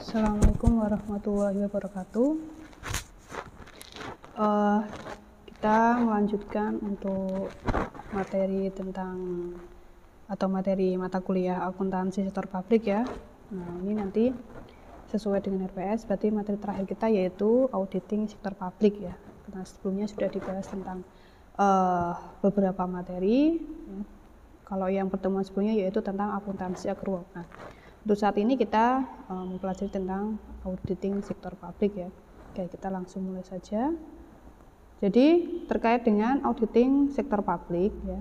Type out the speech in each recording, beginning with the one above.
Assalamualaikum warahmatullahi wabarakatuh. Kita melanjutkan untuk materi tentang materi mata kuliah akuntansi sektor publik ya. Nah, ini nanti sesuai dengan RPS, berarti materi terakhir kita yaitu auditing sektor publik ya. Karena sebelumnya sudah dibahas tentang beberapa materi. Ya. Kalau yang pertemuan sebelumnya yaitu tentang akuntansi akrual. Nah, untuk saat ini kita mempelajari tentang auditing sektor publik ya. Oke, kita langsung mulai saja. Jadi terkait dengan auditing sektor publik ya.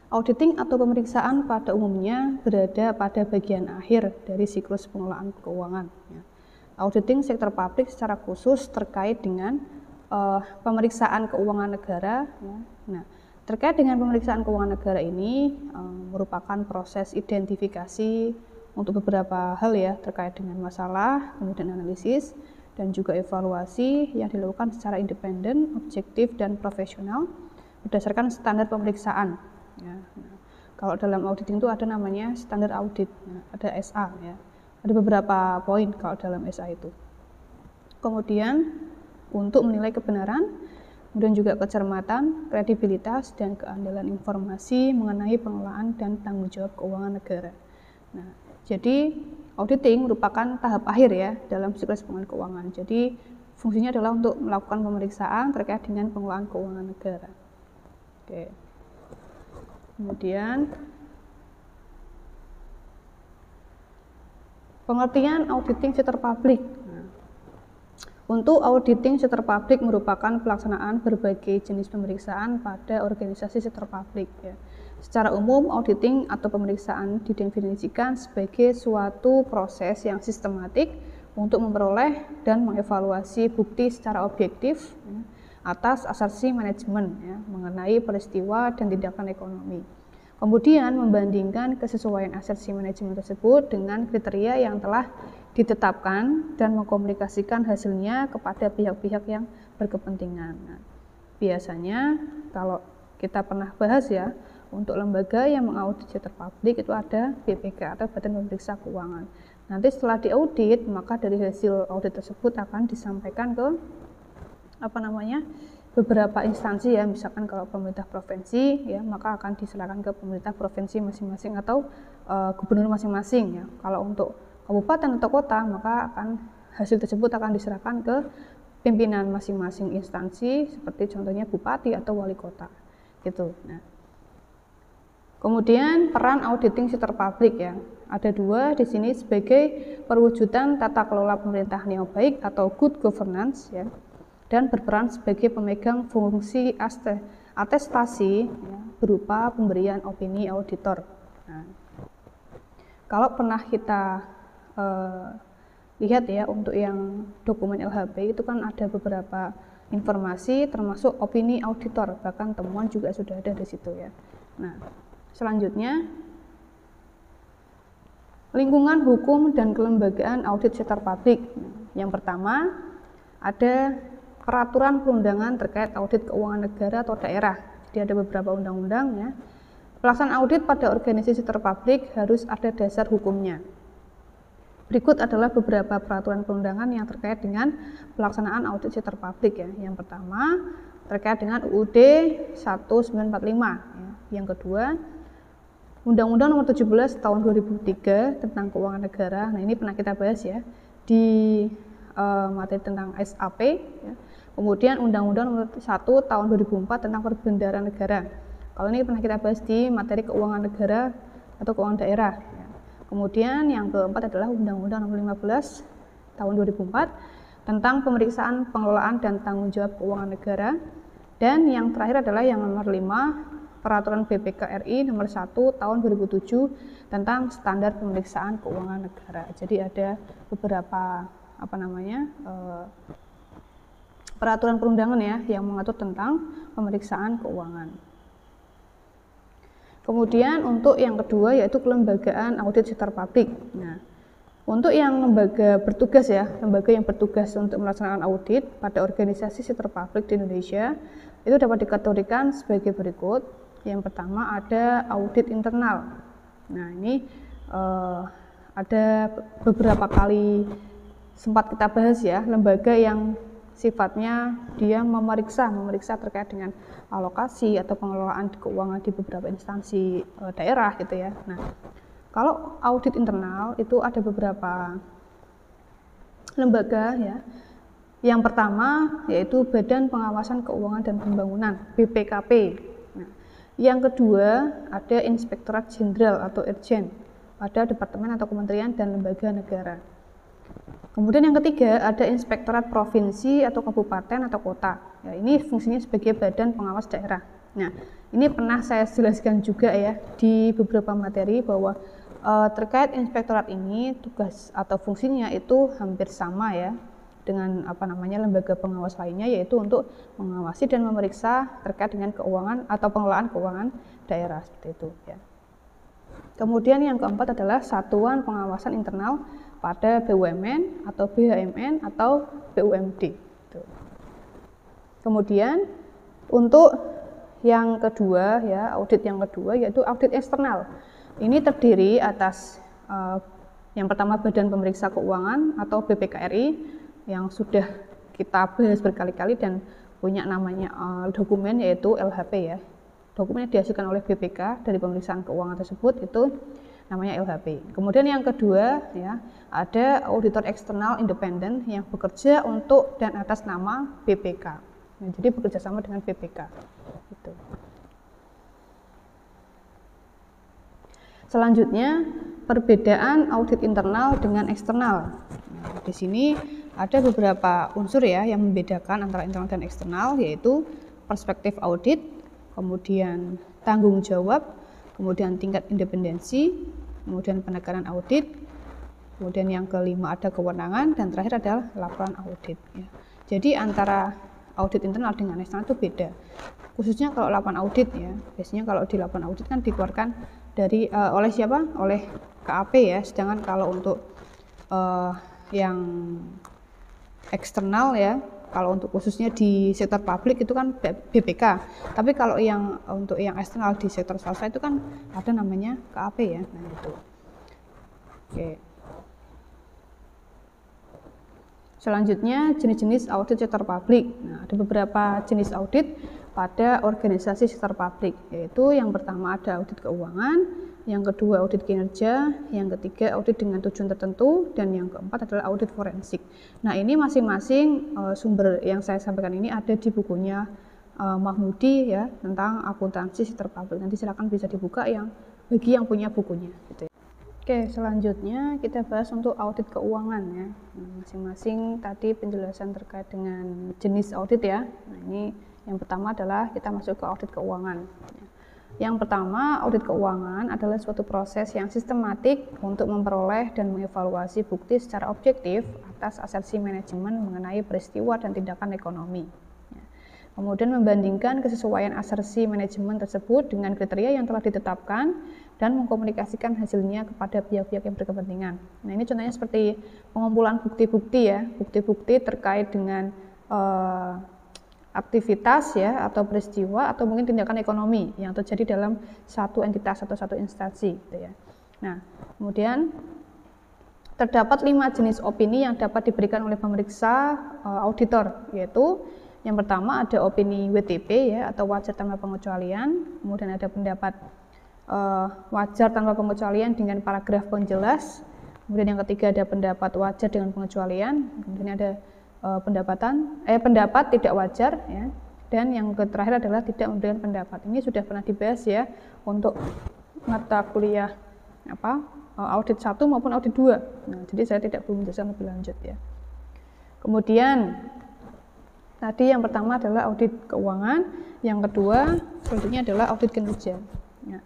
Auditing atau pemeriksaan pada umumnya berada pada bagian akhir dari siklus pengelolaan keuangan ya. Auditing sektor publik secara khusus terkait dengan pemeriksaan keuangan negara ya. Nah, terkait dengan pemeriksaan keuangan negara ini merupakan proses identifikasi untuk beberapa hal ya terkait dengan masalah, kemudian analisis dan juga evaluasi yang dilakukan secara independen, objektif dan profesional berdasarkan standar pemeriksaan. Ya. Nah, kalau dalam auditing itu ada namanya standar audit, ada SA ya. Ada beberapa poin kalau dalam SA itu. Kemudian untuk menilai kebenaran, kemudian juga kecermatan, kredibilitas dan keandalan informasi mengenai pengelolaan dan tanggung jawab keuangan negara. Nah, jadi auditing merupakan tahap akhir ya dalam siklus pengelolaan keuangan. Jadi fungsinya adalah untuk melakukan pemeriksaan terkait dengan pengelolaan keuangan negara. Oke. Kemudian pengertian auditing sektor publik. Untuk auditing sektor publik merupakan pelaksanaan berbagai jenis pemeriksaan pada organisasi sektor publik ya. Secara umum, auditing atau pemeriksaan didefinisikan sebagai suatu proses yang sistematik untuk memperoleh dan mengevaluasi bukti secara objektif ya, atas asasi manajemen ya, mengenai peristiwa dan tindakan ekonomi. Kemudian membandingkan kesesuaian asasi manajemen tersebut dengan kriteria yang telah ditetapkan dan mengkomunikasikan hasilnya kepada pihak-pihak yang berkepentingan. Nah, biasanya kalau kita pernah bahas ya, untuk lembaga yang mengaudit sektor publik itu ada BPK atau Badan Pemeriksa Keuangan. Nanti setelah diaudit, maka dari hasil audit tersebut akan disampaikan ke beberapa instansi ya, misalkan kalau pemerintah provinsi ya, maka akan diserahkan ke pemerintah provinsi masing-masing atau gubernur masing-masing ya. Kalau untuk kabupaten atau kota, maka hasil tersebut akan diserahkan ke pimpinan masing-masing instansi seperti contohnya bupati atau wali kota gitu. Nah, kemudian peran auditing sektor publik ya. Ada dua di sini sebagai perwujudan tata kelola pemerintahan yang baik atau good governance ya, dan berperan sebagai pemegang fungsi atestasi ya, berupa pemberian opini auditor. Nah, kalau pernah kita lihat ya, untuk yang dokumen LHP itu kan ada beberapa informasi termasuk opini auditor, bahkan temuan juga sudah ada di situ ya. Nah, selanjutnya lingkungan hukum dan kelembagaan audit sektor publik. Yang pertama ada peraturan perundangan terkait audit keuangan negara atau daerah. Jadi ada beberapa undang-undang ya. Pelaksanaan audit pada organisasi sektor publik harus ada dasar hukumnya. Berikut adalah beberapa peraturan perundangan yang terkait dengan pelaksanaan audit sektor publik ya. Yang pertama terkait dengan UUD 1945 ya. Yang kedua Undang-Undang Nomor 17 Tahun 2003 tentang Keuangan Negara. Nah, ini pernah kita bahas ya di materi tentang SAP ya. Kemudian Undang-Undang Nomor 1 Tahun 2004 tentang Perbendaharaan Negara. Kalau ini pernah kita bahas di materi keuangan negara atau keuangan daerah ya. Kemudian yang keempat adalah Undang-Undang Nomor 15 Tahun 2004 tentang pemeriksaan pengelolaan dan tanggung jawab keuangan negara. Dan yang terakhir adalah yang nomor 5 Peraturan BPK RI Nomor 1 Tahun 2007 tentang standar pemeriksaan keuangan negara. Jadi ada beberapa peraturan perundangan ya yang mengatur tentang pemeriksaan keuangan. Kemudian untuk yang kedua yaitu kelembagaan audit sektor publik. Nah, untuk yang lembaga bertugas ya, lembaga yang bertugas untuk melaksanakan audit pada organisasi sektor publik di Indonesia itu dapat dikategorikan sebagai berikut. Yang pertama ada audit internal. Nah, ini ada beberapa kali sempat kita bahas ya, lembaga yang sifatnya dia memeriksa terkait dengan alokasi atau pengelolaan keuangan di beberapa instansi daerah gitu ya. Nah, kalau audit internal itu ada beberapa lembaga ya. Yang pertama yaitu Badan Pengawasan Keuangan dan Pembangunan (BPKP). Nah, yang kedua ada Inspektorat Jenderal atau Irjen pada departemen atau kementerian dan lembaga negara. Kemudian yang ketiga ada Inspektorat Provinsi atau Kabupaten atau Kota. Ya, ini fungsinya sebagai badan pengawas daerah. Nah, ini pernah saya jelaskan juga ya di beberapa materi bahwa terkait inspektorat ini tugas atau fungsinya itu hampir sama ya dengan lembaga pengawas lainnya, yaitu untuk mengawasi dan memeriksa terkait dengan keuangan atau pengelolaan keuangan daerah seperti itu ya. Kemudian yang keempat adalah Satuan Pengawasan Internal pada BUMN atau BHMN atau BUMD. Kemudian untuk yang kedua ya, audit yang kedua yaitu audit eksternal. Ini terdiri atas yang pertama Badan Pemeriksa Keuangan atau BPKRI yang sudah kita bahas berkali-kali dan punya namanya dokumen yaitu LHP ya. Dokumen yang dihasilkan oleh BPK dari pemeriksaan keuangan tersebut itu namanya LHP. Kemudian yang kedua ya, ada auditor eksternal independen yang bekerja untuk dan atas nama BPK. Nah, jadi bekerja sama dengan BPK. Gitu. Selanjutnya perbedaan audit internal dengan eksternal. Nah, di sini ada beberapa unsur ya yang membedakan antara internal dan eksternal, yaitu perspektif audit, kemudian tanggung jawab, kemudian tingkat independensi, kemudian penekanan audit, kemudian yang kelima ada kewenangan, dan terakhir adalah laporan audit. Ya. Jadi antara audit internal dengan eksternal itu beda. Khususnya kalau laporan audit ya, biasanya kalau di laporan audit kan dikeluarkan dari oleh siapa? Oleh KAP ya. Sedangkan kalau untuk yang eksternal ya, kalau untuk khususnya di sektor publik itu kan BPK. Tapi kalau yang untuk yang eksternal di sektor swasta itu kan ada namanya KAP ya. Nah itu. Oke. Selanjutnya jenis-jenis audit sektor publik. Nah, ada beberapa jenis audit pada organisasi sektor publik, yaitu yang pertama ada audit keuangan, yang kedua audit kinerja, yang ketiga audit dengan tujuan tertentu, dan yang keempat adalah audit forensik. Nah, ini masing-masing sumber yang saya sampaikan ini ada di bukunya Mahmudi ya tentang akuntansi sektor publik. Nanti silakan bisa dibuka bagi yang punya bukunya gitu ya. Oke, selanjutnya kita bahas untuk audit keuangan ya. Nah, masing-masing tadi penjelasan terkait dengan jenis audit ya. Nah, ini yang pertama adalah kita masuk ke audit keuangan. Yang pertama, audit keuangan adalah suatu proses yang sistematik untuk memperoleh dan mengevaluasi bukti secara objektif atas asersi manajemen mengenai peristiwa dan tindakan ekonomi. Kemudian membandingkan kesesuaian asersi manajemen tersebut dengan kriteria yang telah ditetapkan dan mengkomunikasikan hasilnya kepada pihak-pihak yang berkepentingan. Nah, ini contohnya seperti pengumpulan bukti-bukti ya, bukti-bukti terkait dengan aktivitas ya atau peristiwa atau mungkin tindakan ekonomi yang terjadi dalam satu entitas atau satu instansi gitu ya. Nah, kemudian terdapat 5 jenis opini yang dapat diberikan oleh pemeriksa auditor, yaitu yang pertama ada opini WTP ya atau wajar tanpa pengecualian, kemudian ada pendapat wajar tanpa pengecualian dengan paragraf penjelas, kemudian yang ketiga ada pendapat wajar dengan pengecualian, kemudian ada pendapat tidak wajar ya, dan yang terakhir adalah tidak memberikan pendapat. Ini sudah pernah dibahas ya untuk mata kuliah audit 1 maupun audit 2. Nah, jadi saya tidak perlu menjelaskan lebih lanjut ya. Kemudian tadi yang pertama adalah audit keuangan, yang kedua selanjutnya adalah audit kinerja. Ya.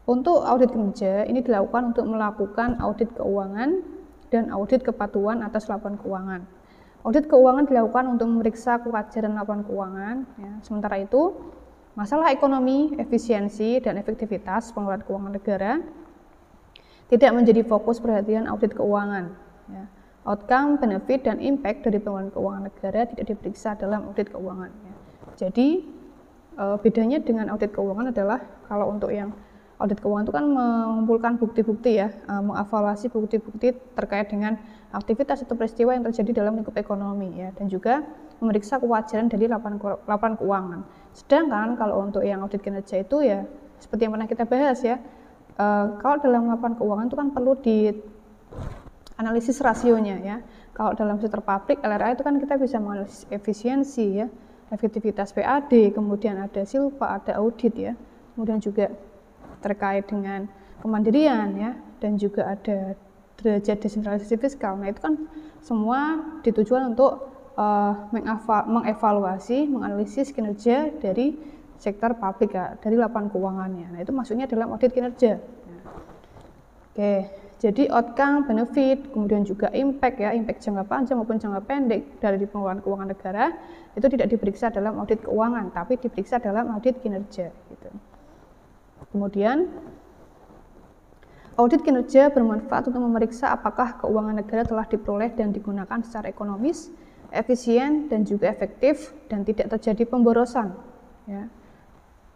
Untuk audit kinerja ini dilakukan untuk melakukan audit keuangan dan audit kepatuhan atas laporan keuangan. Audit keuangan dilakukan untuk memeriksa kewajaran laporan keuangan. Ya. Sementara itu, masalah ekonomi, efisiensi, dan efektivitas pengelolaan keuangan negara tidak menjadi fokus perhatian audit keuangan. Ya. Outcome, benefit, dan impact dari pengelolaan keuangan negara tidak diperiksa dalam audit keuangan. Ya. Jadi, bedanya dengan audit keuangan adalah kalau untuk yang audit keuangan itu kan mengumpulkan bukti-bukti ya, mengevaluasi bukti-bukti terkait dengan aktivitas atau peristiwa yang terjadi dalam lingkup ekonomi ya, dan juga memeriksa kewajaran dari laporan keuangan. Sedangkan kalau untuk yang audit kinerja itu ya seperti yang pernah kita bahas ya, kalau dalam laporan keuangan itu kan perlu di analisis rasionya ya. Kalau dalam sektor publik LRA itu kan kita bisa menganalisis efisiensi ya, efektivitas PAD, kemudian ada silpa, ada audit ya, kemudian juga terkait dengan kemandirian ya, dan juga ada derajat desentralisasi fiskal. Nah itu kan semua ditujukan untuk mengevaluasi, menganalisis kinerja dari sektor publik ya, dari laporan keuangannya. Nah itu maksudnya dalam audit kinerja. Oke, jadi outcome, benefit, kemudian juga impact ya, impact jangka panjang maupun jangka pendek dari pengelolaan keuangan negara itu tidak diperiksa dalam audit keuangan, tapi diperiksa dalam audit kinerja. Gitu. Kemudian, audit kinerja bermanfaat untuk memeriksa apakah keuangan negara telah diperoleh dan digunakan secara ekonomis, efisien, dan juga efektif, dan tidak terjadi pemborosan. Ya.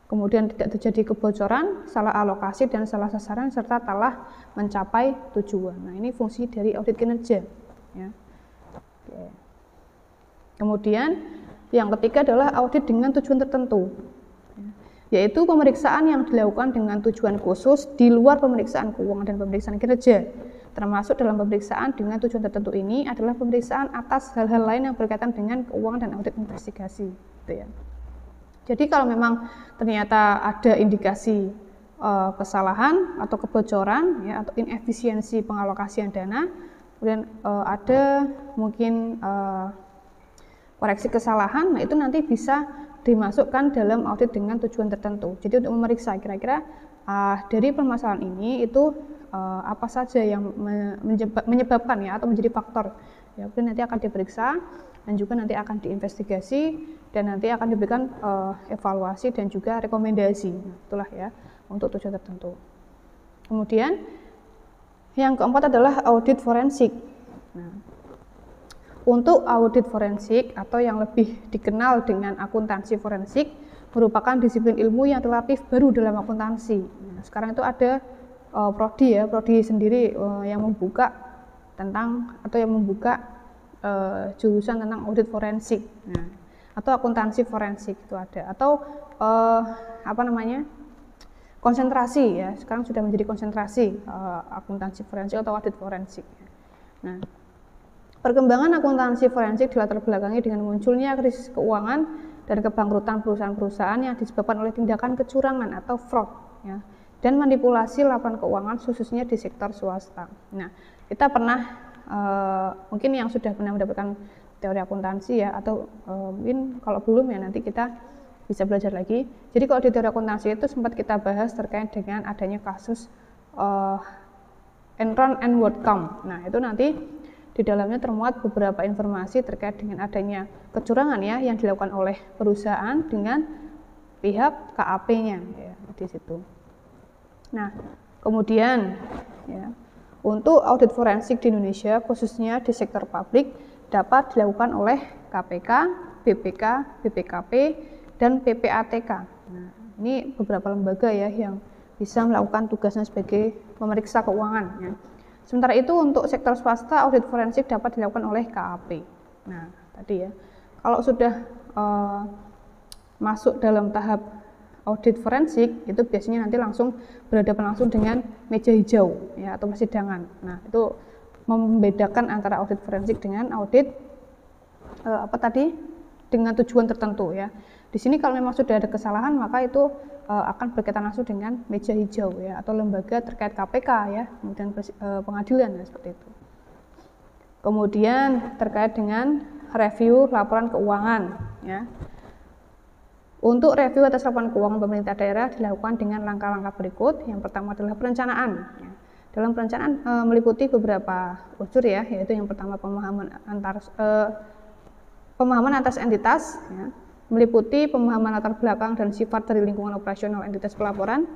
Kemudian tidak terjadi kebocoran, salah alokasi, dan salah sasaran, serta telah mencapai tujuan. Nah, ini fungsi dari audit kinerja. Ya. Oke. Kemudian, yang ketiga adalah audit dengan tujuan tertentu. Yaitu pemeriksaan yang dilakukan dengan tujuan khusus di luar pemeriksaan keuangan dan pemeriksaan kinerja. Termasuk dalam pemeriksaan dengan tujuan tertentu ini adalah pemeriksaan atas hal-hal lain yang berkaitan dengan keuangan dan audit investigasi. Gitu ya. Jadi kalau memang ternyata ada indikasi kesalahan atau kebocoran ya, atau inefisiensi pengalokasian dana, kemudian ada mungkin koreksi kesalahan, nah itu nanti bisa dimasukkan dalam audit dengan tujuan tertentu. Jadi untuk memeriksa kira-kira dari permasalahan ini itu apa saja yang menyebabkan ya atau menjadi faktor. Ya, kemudian nanti akan diperiksa dan juga nanti akan diinvestigasi dan nanti akan diberikan evaluasi dan juga rekomendasi. Nah, itulah ya untuk tujuan tertentu. Kemudian yang keempat adalah audit forensik. Nah, untuk audit forensik atau yang lebih dikenal dengan akuntansi forensik merupakan disiplin ilmu yang relatif baru dalam akuntansi. Nah, sekarang itu ada prodi ya, prodi sendiri yang membuka tentang atau yang membuka jurusan tentang audit forensik. Nah, atau akuntansi forensik itu ada, atau apa namanya, konsentrasi ya, sekarang sudah menjadi konsentrasi akuntansi forensik atau audit forensik. Nah, perkembangan akuntansi forensik dilatar belakangi dengan munculnya krisis keuangan dan kebangkrutan perusahaan-perusahaan yang disebabkan oleh tindakan kecurangan atau fraud ya, dan manipulasi laporan keuangan khususnya di sektor swasta. Nah, kita pernah mungkin yang sudah pernah mendapatkan teori akuntansi ya, atau mungkin kalau belum ya nanti kita bisa belajar lagi. Jadi kalau di teori akuntansi itu sempat kita bahas terkait dengan adanya kasus Enron and WorldCom. Nah, itu nanti di dalamnya termuat beberapa informasi terkait dengan adanya kecurangan ya yang dilakukan oleh perusahaan dengan pihak KAP-nya ya, di situ. Nah, kemudian ya, untuk audit forensik di Indonesia khususnya di sektor publik dapat dilakukan oleh KPK, BPK, BPKP, dan PPATK. Nah, ini beberapa lembaga ya yang bisa melakukan tugasnya sebagai pemeriksa keuangan ya. Sementara itu untuk sektor swasta audit forensik dapat dilakukan oleh KAP. Nah, tadi ya, kalau sudah masuk dalam tahap audit forensik itu biasanya nanti langsung berhadapan langsung dengan meja hijau ya atau persidangan. Nah, itu membedakan antara audit forensik dengan audit dengan tujuan tertentu ya. Di sini kalau memang sudah ada kesalahan maka itu akan berkaitan langsung dengan meja hijau ya atau lembaga terkait KPK ya, kemudian pengadilan ya, seperti itu. Kemudian terkait dengan review laporan keuangan ya. Untuk review atas laporan keuangan pemerintah daerah dilakukan dengan langkah-langkah berikut. Yang pertama adalah perencanaan. Ya. Dalam perencanaan meliputi beberapa unsur ya, yaitu yang pertama pemahaman atas entitas, ya, meliputi pemahaman latar belakang dan sifat dari lingkungan operasional entitas pelaporan,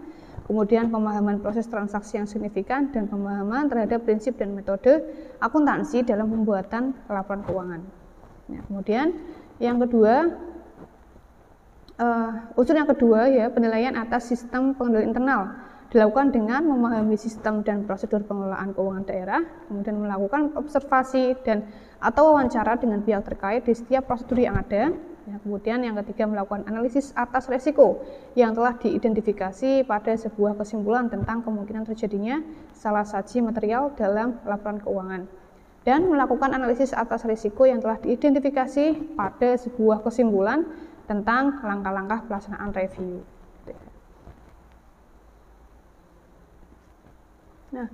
kemudian pemahaman proses transaksi yang signifikan, dan pemahaman terhadap prinsip dan metode akuntansi dalam pembuatan laporan keuangan. Ya, kemudian yang kedua, unsur yang kedua ya penilaian atas sistem pengendalian internal dilakukan dengan memahami sistem dan prosedur pengelolaan keuangan daerah, kemudian melakukan observasi dan atau wawancara dengan pihak terkait di setiap prosedur yang ada. Ya, kemudian yang ketiga melakukan analisis atas resiko yang telah diidentifikasi pada sebuah kesimpulan tentang kemungkinan terjadinya salah saji material dalam laporan keuangan. Dan melakukan analisis atas risiko yang telah diidentifikasi pada sebuah kesimpulan tentang langkah-langkah pelaksanaan review. Nah,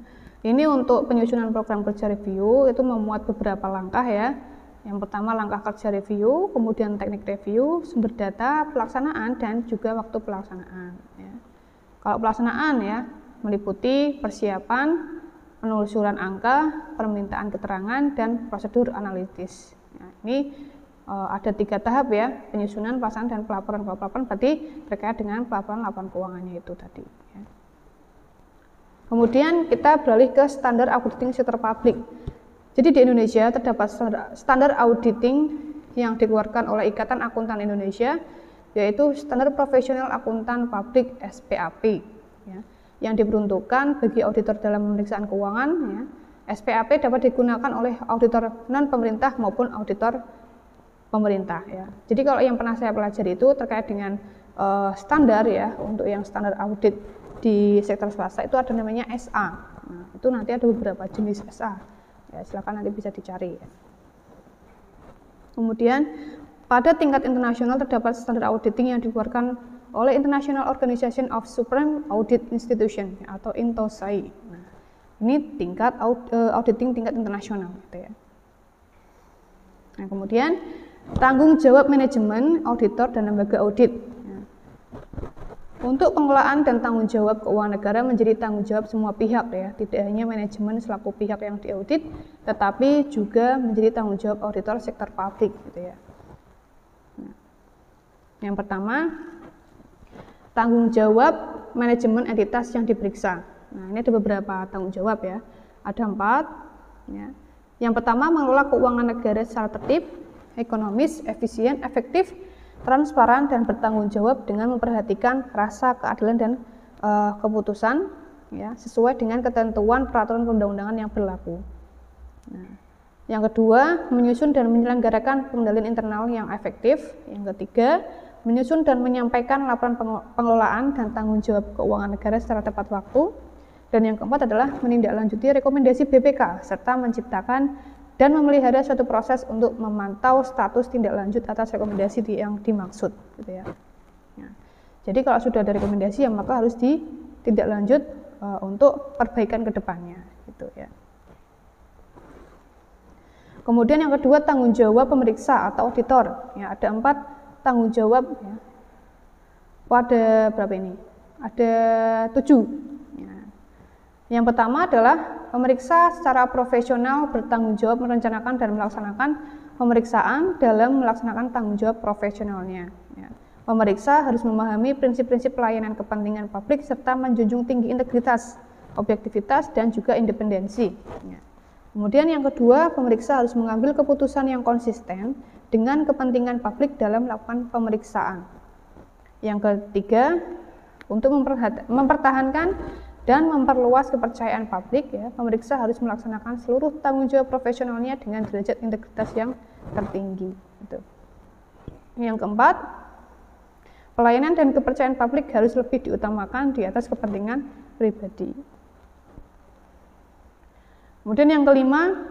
ini untuk penyusunan program kerja review itu memuat beberapa langkah ya. Yang pertama langkah kerja review, kemudian teknik review, sumber data, pelaksanaan, dan juga waktu pelaksanaan. Ya. Kalau pelaksanaan ya meliputi persiapan, penelusuran angka, permintaan keterangan, dan prosedur analitis. Nah, ini ada 3 tahap ya, penyusunan, pelaksanaan, dan pelaporan. Kalau pelaporan berarti terkait dengan pelaporan laporan keuangannya itu tadi. Ya. Kemudian kita beralih ke standar auditing sektor publik. Jadi di Indonesia terdapat standar auditing yang dikeluarkan oleh Ikatan Akuntan Indonesia, yaitu Standar Profesional Akuntan Publik (SPAP), ya, yang diperuntukkan bagi auditor dalam pemeriksaan keuangan. Ya. SPAP dapat digunakan oleh auditor non pemerintah maupun auditor pemerintah. Ya. Jadi kalau yang pernah saya pelajari itu terkait dengan standar ya, untuk yang standar audit di sektor swasta itu ada namanya SA. Nah, itu nanti ada beberapa jenis SA. Ya, silakan nanti bisa dicari. Ya. Kemudian pada tingkat internasional terdapat standar auditing yang dikeluarkan oleh International Organization of Supreme Audit Institution atau INTOSAI. Nah, ini tingkat auditing tingkat internasional, gitu ya. Nah, kemudian tanggung jawab manajemen, auditor, dan lembaga audit. Nah, untuk pengelolaan dan tanggung jawab keuangan negara menjadi tanggung jawab semua pihak ya, tidak hanya manajemen selaku pihak yang diaudit, tetapi juga menjadi tanggung jawab auditor sektor publik, gitu ya. Nah, yang pertama, tanggung jawab manajemen entitas yang diperiksa. Nah, ini ada beberapa tanggung jawab ya. Ada 4. Ya. Yang pertama, mengelola keuangan negara secara tertib, ekonomis, efisien, efektif, transparan, dan bertanggung jawab dengan memperhatikan rasa keadilan dan keputusan ya, sesuai dengan ketentuan peraturan perundang-undangan yang berlaku. Nah, yang kedua, menyusun dan menyelenggarakan pengendalian internal yang efektif. Yang ketiga, menyusun dan menyampaikan laporan pengelolaan dan tanggung jawab keuangan negara secara tepat waktu. Dan yang keempat adalah menindaklanjuti rekomendasi BPK serta menciptakan dan memelihara suatu proses untuk memantau status tindak lanjut atas rekomendasi yang dimaksud, gitu ya. Nah, jadi kalau sudah ada rekomendasi, ya maka harus ditindaklanjut untuk perbaikan ke depannya, gitu ya. Kemudian yang kedua, tanggung jawab pemeriksa atau auditor. Ya, ada 4 tanggung jawab. Ya. Ada berapa ini? Ada 7. Ya. Yang pertama adalah pemeriksa secara profesional bertanggung jawab merencanakan dan melaksanakan pemeriksaan dalam melaksanakan tanggung jawab profesionalnya. Ya. Pemeriksa harus memahami prinsip-prinsip pelayanan kepentingan publik serta menjunjung tinggi integritas, objektivitas, dan juga independensi. Ya. Kemudian yang kedua, pemeriksa harus mengambil keputusan yang konsisten dengan kepentingan publik dalam melakukan pemeriksaan. Yang ketiga, untuk mempertahankan dan memperluas kepercayaan publik, ya, pemeriksa harus melaksanakan seluruh tanggung jawab profesionalnya dengan derajat integritas yang tertinggi. Gitu. Yang keempat, pelayanan dan kepercayaan publik harus lebih diutamakan di atas kepentingan pribadi. Kemudian yang kelima,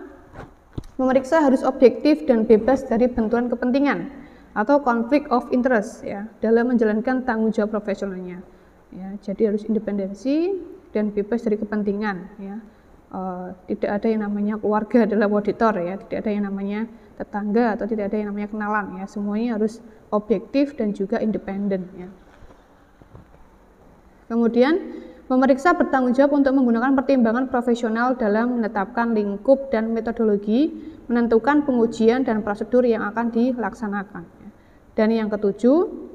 pemeriksa harus objektif dan bebas dari benturan kepentingan atau conflict of interest ya, dalam menjalankan tanggung jawab profesionalnya. Ya, jadi harus independensi dan bebas dari kepentingan. Ya. Tidak ada yang namanya keluarga adalah auditor ya, tidak ada yang namanya tetangga atau tidak ada yang namanya kenalan ya. Semuanya harus objektif dan juga independen ya. Kemudian pemeriksa bertanggung jawab untuk menggunakan pertimbangan profesional dalam menetapkan lingkup dan metodologi, menentukan pengujian dan prosedur yang akan dilaksanakan. Dan yang ketujuh,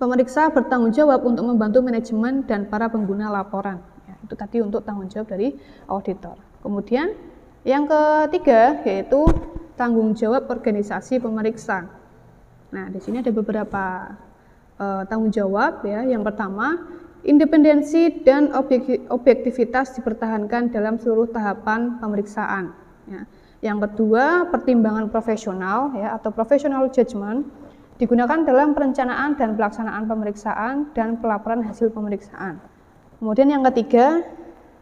pemeriksa bertanggung jawab untuk membantu manajemen dan para pengguna laporan. Ya, itu tadi untuk tanggung jawab dari auditor. Kemudian yang ketiga yaitu tanggung jawab organisasi pemeriksa. Nah, di sini ada beberapa tanggung jawab ya. Yang pertama independensi dan objektivitas dipertahankan dalam seluruh tahapan pemeriksaan. Ya. Yang kedua, pertimbangan profesional ya, atau professional judgment digunakan dalam perencanaan dan pelaksanaan pemeriksaan dan pelaporan hasil pemeriksaan. Kemudian yang ketiga,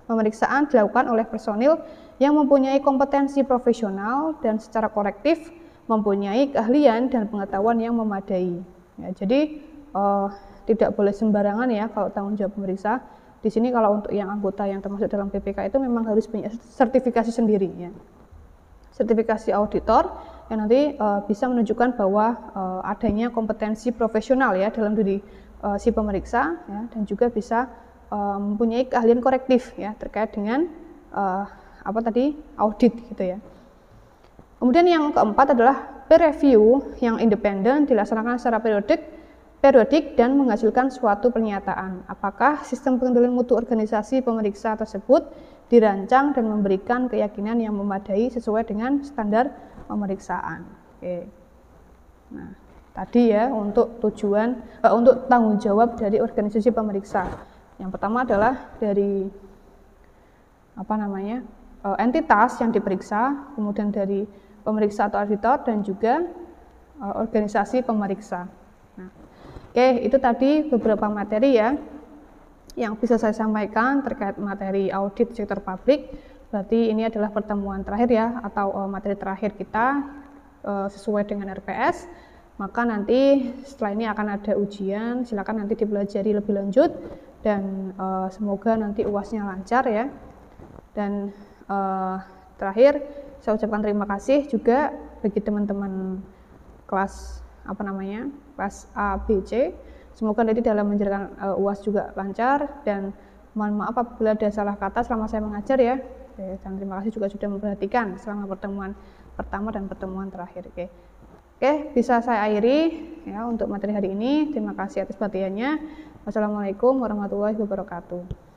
pemeriksaan dilakukan oleh personil yang mempunyai kompetensi profesional dan secara kolektif mempunyai keahlian dan pengetahuan yang memadai. Ya, jadi tidak boleh sembarangan ya kalau tanggung jawab pemeriksa. Di sini kalau untuk yang anggota yang termasuk dalam PPK itu memang harus punya sertifikasi sendiri ya. Sertifikasi auditor yang nanti bisa menunjukkan bahwa adanya kompetensi profesional ya dalam diri si pemeriksa ya, dan juga bisa mempunyai keahlian korektif ya terkait dengan audit gitu ya. Kemudian yang keempat adalah peer review yang independen dilaksanakan secara periodik dan menghasilkan suatu pernyataan apakah sistem pengendalian mutu organisasi pemeriksa tersebut dirancang dan memberikan keyakinan yang memadai sesuai dengan standar pemeriksaan. Oke. Nah, tadi ya untuk untuk tanggung jawab dari organisasi pemeriksa. Yang pertama adalah dari entitas yang diperiksa, kemudian dari pemeriksa atau auditor, dan juga organisasi pemeriksa. Nah, oke, itu tadi beberapa materi ya yang bisa saya sampaikan terkait materi audit sektor publik. Berarti ini adalah pertemuan terakhir ya, atau materi terakhir kita sesuai dengan RPS. Maka nanti setelah ini akan ada ujian, silakan nanti dipelajari lebih lanjut, dan semoga nanti UAS-nya lancar ya. Dan terakhir saya ucapkan terima kasih juga bagi teman-teman kelas kelas A, B, C. Semoga nanti dalam menjalankan UAS juga lancar, dan mohon maaf apabila ada salah kata selama saya mengajar ya. Dan terima kasih juga sudah memperhatikan selama pertemuan pertama dan pertemuan terakhir. Oke, bisa saya akhiri ya untuk materi hari ini. Terima kasih atas perhatiannya. Wassalamualaikum warahmatullahi wabarakatuh.